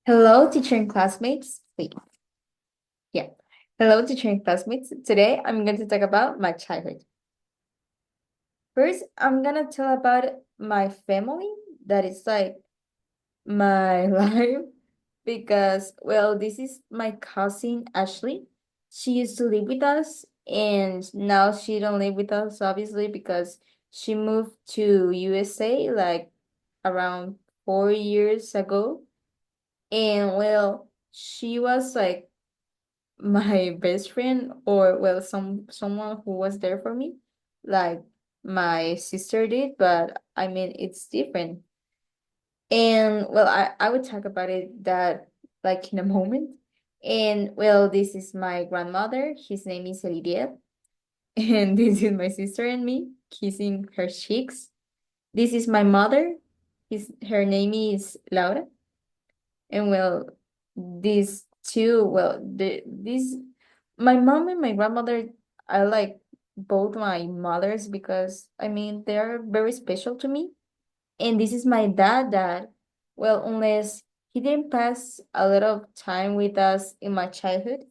Hello, teacher and classmates. Wait, yeah. Hello, teacher and classmates. Today, I'm going to talk about my childhood. First, I'm gonna tell about my family, that is like my life, because, well, this is my cousin Ashley. She used to live with us, and now she don't live with us, obviously, because she moved to USA like around 4 years ago. And, well, she was like my best friend, or well, someone who was there for me, like my sister did, but I mean it's different. And, well, I would talk about it that like in a moment. And, well, this is my grandmother. His name is Elidia. And this is my sister and me kissing her cheeks. This is my mother. Her name is Laura. And, well, these two, well, these my mom and my grandmother, I like both my mothers because I mean they're very special to me. And this is my dad that, well, unless he didn't pass a lot of time with us in my childhood,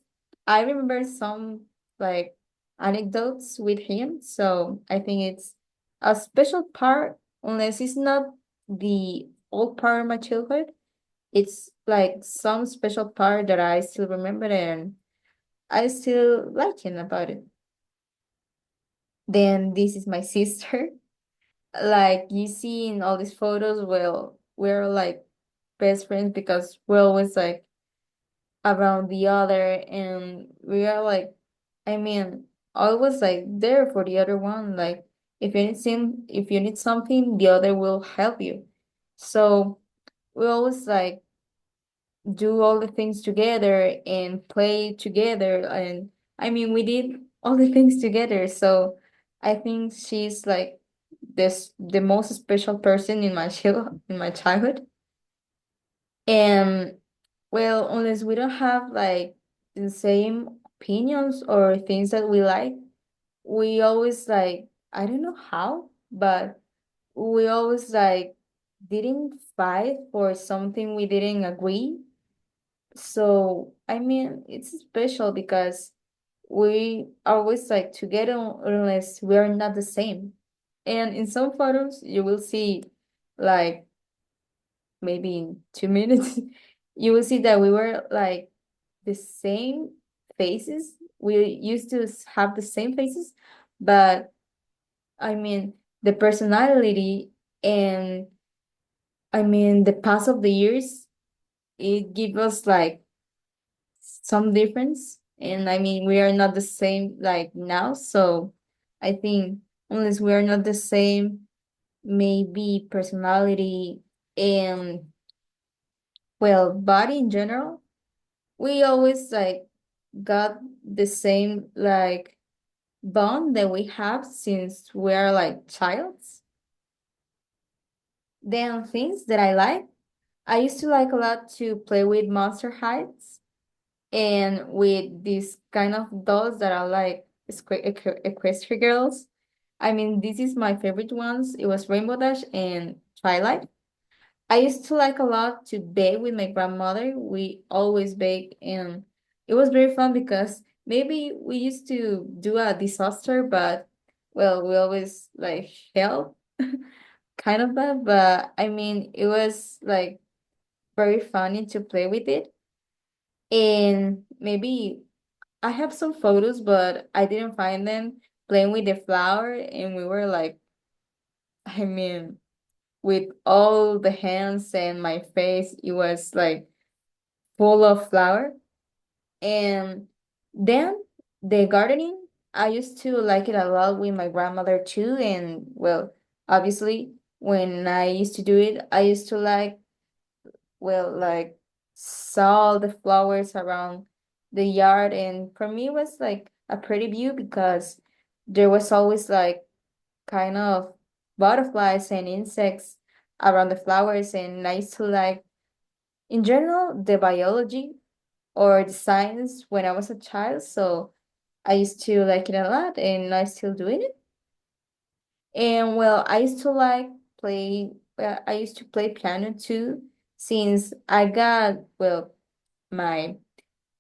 I remember some like anecdotes with him. So I think it's a special part, unless it's not the old part of my childhood. It's like some special part that I still remember and I still like him about it. Then this is my sister. Like you see in all these photos, well, we're like best friends because we're always like around the other, and we are like, I mean, always like there for the other one. Like if you need something, the other will help you. So we always like do all the things together and play together. And I mean, we did all the things together. So I think she's like the most special person in my childhood. And, well, unless we don't have like the same opinions or things that we like, we always like, I don't know how, but we always like didn't fight for something we didn't agree. So, I mean, it's special because we always like together unless we are not the same. And in some photos, you will see, like, maybe in 2 minutes, you will see that we were like the same faces. We used to have the same faces, but I mean, the personality and I mean, the pass of the years, it give us like some difference. And I mean, we are not the same like now. So I think unless we are not the same, maybe personality and, well, body in general, we always like got the same like bond that we have since we're like childs. Then things that I like, I used to like a lot to play with Monster Heights and with these kind of dolls that are like equestrian girls. I mean, this is my favorite ones. It was Rainbow Dash and Twilight. I used to like a lot to bake with my grandmother. We always bake, and it was very fun because maybe we used to do a disaster, but, well, we always like help kind of that. But I mean, it was like very funny to play with it. And maybe I have some photos, but I didn't find them playing with the flower, and we were like, I mean, with all the hands and my face, it was like full of flour. And then the gardening, I used to like it a lot with my grandmother too. And, well, obviously, when I used to do it, I used to like, well, like saw the flowers around the yard. And for me, it was like a pretty view because there was always like kind of butterflies and insects around the flowers. And I used to like, in general, the biology or the science when I was a child. So I used to like it a lot and I still doing it. And, well, I used to like I used to play piano too. since I got, well, my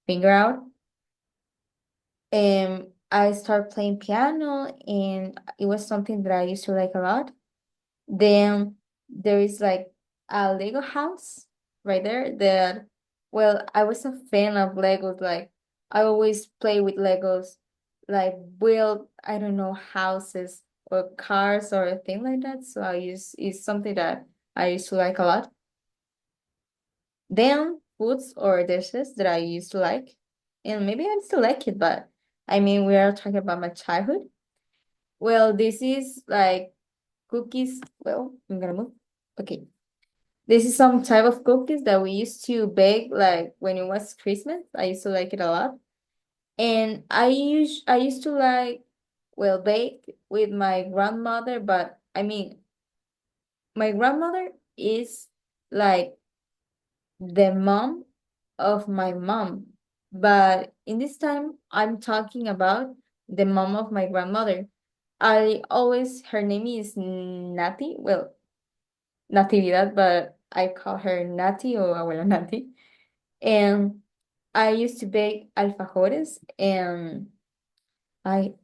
finger out, I started playing piano, and it was something that I used to like a lot. Then there is like a Lego house right there that, well, I was a fan of Legos. Like, I always play with Legos, like build, I don't know, houses or cars or a thing like that. So it's something that I used to like a lot. Then foods or dishes that I used to like, and maybe I still like it, but I mean, we are talking about my childhood. Well, this is like cookies. Well, I'm gonna move. Okay. This is some type of cookies that we used to bake like when it was Christmas. I used to like it a lot. And I used to like, well, bake with my grandmother, but I mean, my grandmother is like the mom of my mom. But in this time, I'm talking about the mom of my grandmother. I always, her name is Nati. Well, Natividad, but I call her Nati or Abuela Nati. And I used to bake alfajores, I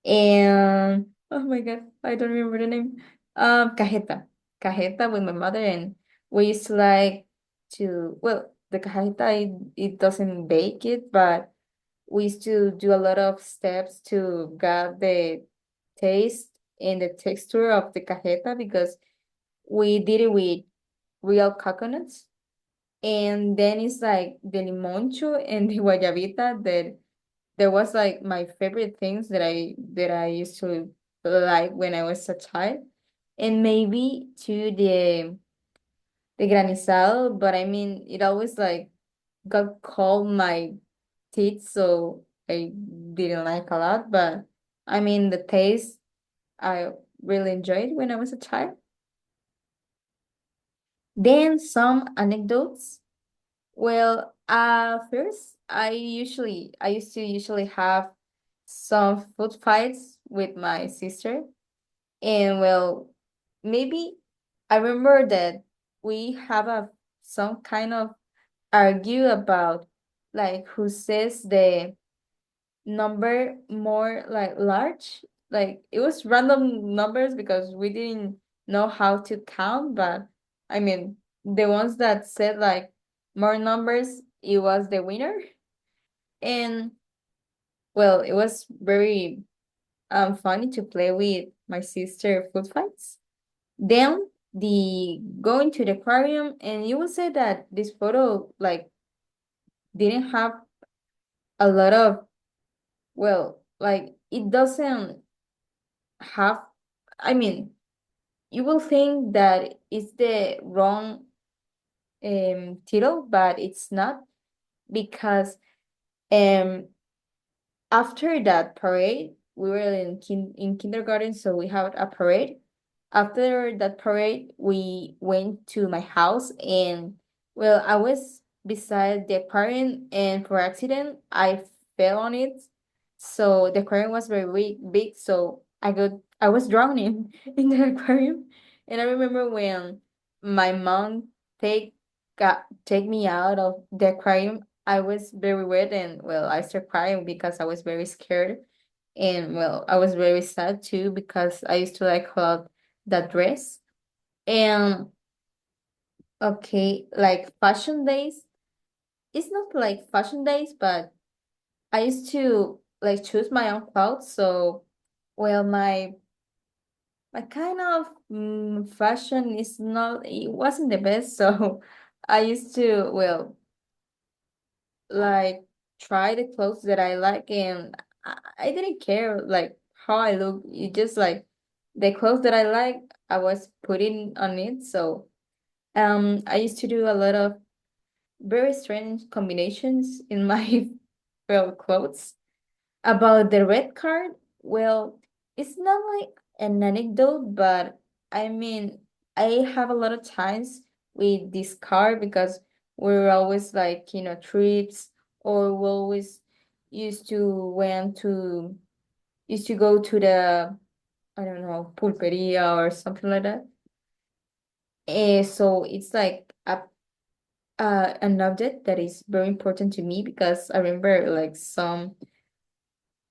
and oh my God, I don't remember the name. Cajeta with my mother, and we used to like to, well, the cajeta, it doesn't bake it, but we used to do a lot of steps to get the taste and the texture of the cajeta because we did it with real coconuts. And then it's like the limoncho and the guayabita that there was like my favorite things that I used to like when I was a child. And maybe to the granizado, but I mean it always like got cold my teeth, so I didn't like a lot. But I mean the taste I really enjoyed when I was a child. Then some anecdotes. Well, first, I used to usually have some food fights with my sister, and well, maybe I remember that we have a some kind of argue about like who says the number more like large. Like it was random numbers because we didn't know how to count, but I mean the ones that said like more numbers, it was the winner. And well, it was very funny to play with my sister food fights. Then the going to the aquarium, and you will say that this photo like didn't have a lot of, well, like it doesn't have, I mean, you will think that it's the wrong title, but it's not, because um after that parade, we were in kindergarten, so we had a parade. After that parade, we went to my house, and well, I was beside the aquarium, and for accident, I fell on it. So the aquarium was very big, so I was drowning in the aquarium. And I remember when my mom take me out of the aquarium, I was very wet, and well, I started crying because I was very scared. And well, I was very sad too because I used to like a lot that dress. And okay, like fashion days, it's not like fashion days, but I used to like choose my own clothes. So, well, my kind of fashion is not, it wasn't the best. So I used to, well, like try the clothes that I like, and I didn't care like how I look. It just like the clothes that I like, I was putting on it. So I used to do a lot of very strange combinations in my well clothes. About the red card, well, it's not like an anecdote, but I mean, I have a lot of times with this card because we're always like, trips, or we always used to went to used to go to the, I don't know, pulperia or something like that. So it's like a an object that is very important to me because I remember like some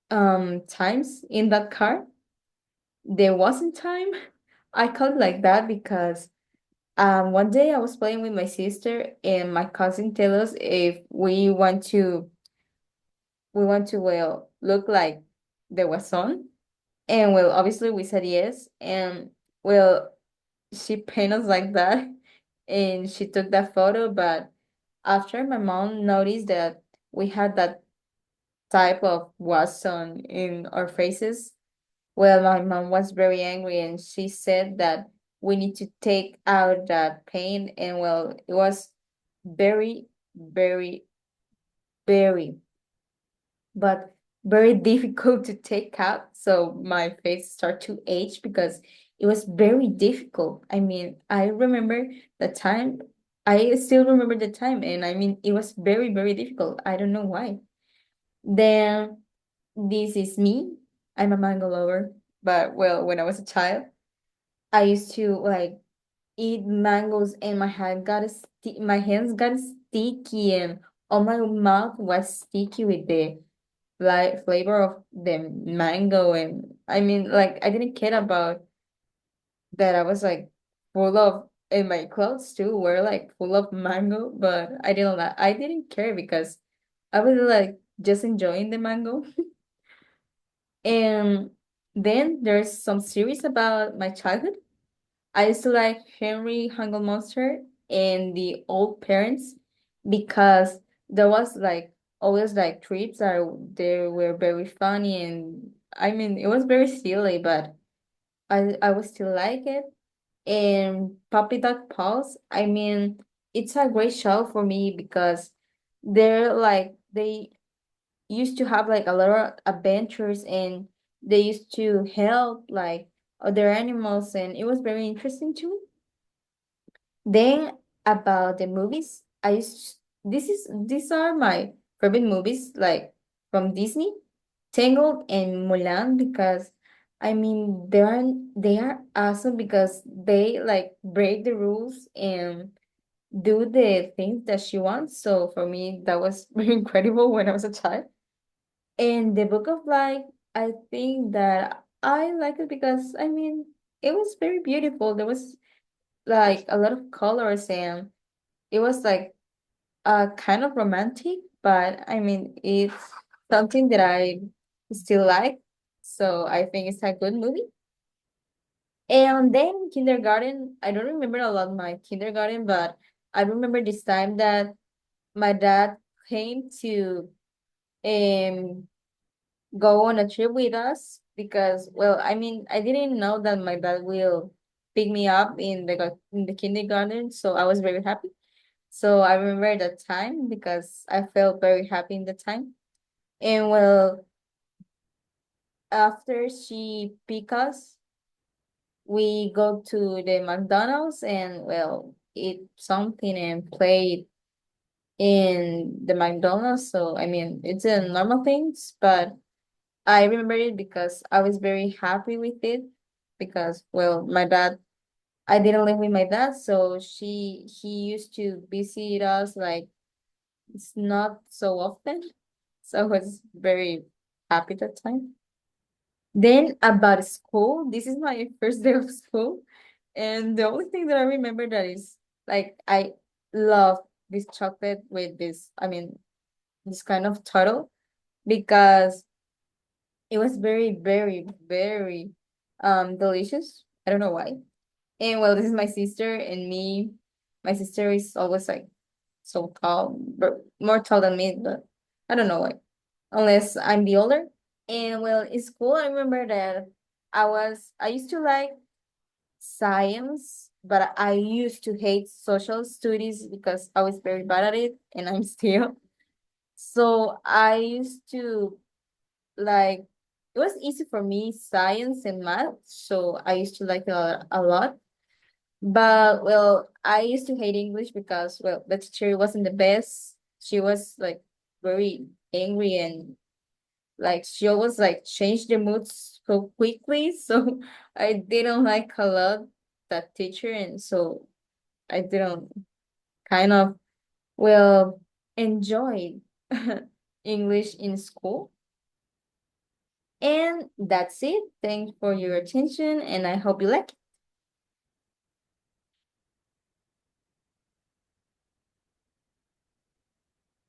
times in that car there wasn't time. I call it like that because one day I was playing with my sister and my cousin tell us if we want to well look like there was sun, and well obviously we said yes, and well she painted us like that and she took that photo, but after my mom noticed that we had that type of Watson in our faces, well, my mom was very angry and she said that we need to take out that paint, and well, it was very, very, very, but very difficult to take out. So my face started to age because it was very difficult. I mean, I remember the time, I still remember the time, and I mean, it was very, very difficult. I don't know why. Then this is me. I'm a mango lover, but well, when I was a child, I used to like eat mangoes, and my hands got sticky, and all my mouth was sticky with the like flavor of the mango. And I mean, like I didn't care about that. I was like full of, and my clothes too were like full of mango, but I didn't care because I was like just enjoying the mango. And then there's some series about my childhood. I used to like Henry Hangul Monster and the Old Parents because there was like always like trips that they were very funny, and I mean it was very silly, but I would still like it. And Puppy Dog Paws, I mean it's a great show for me because they used to have like a lot of adventures, and they used to help like other animals, and it was very interesting too. Then about the movies, these are my favorite movies like from Disney, Tangled and Mulan, because I mean they are awesome because they like break the rules and do the things that she wants. So for me that was very incredible when I was a child. And the Book of Life, I think that I like it because I mean it was very beautiful. There was like a lot of colors, and it was like kind of romantic, but I mean it's something that I still like. So I think it's a good movie. And then kindergarten, I don't remember a lot my kindergarten, but I remember this time that my dad came to um go on a trip with us because, well, I mean, I didn't know that my dad will pick me up in the kindergarten, so I was very happy. So I remember that time because I felt very happy in the time. And well, after she pick us, we go to the McDonald's and well, eat something and play in the McDonald's. So I mean, it's a normal things, but I remember it because I was very happy with it because well, I didn't live with my dad, so he used to visit us like it's not so often. So I was very happy that time. Then about school, this is my first day of school. And the only thing that I remember that is like I love this chocolate with this, I mean, this kind of turtle because it was very, very, very delicious. I don't know why. And well, this is my sister and me. My sister is always like so tall, but more tall than me, but I don't know why. Unless I'm the older. And well, in school, I remember that I used to like science, but I used to hate social studies because I was very bad at it, and I'm still. So I used to like, it was easy for me, science and math. So I used to like it a lot. But well, I used to hate English because, well, the teacher wasn't the best. She was like very angry, and like she always like changed the mood so quickly. So I didn't like a lot that teacher, and so I didn't kind of. Well, enjoyed English in school. And that's it. Thanks for your attention, and I hope you like it.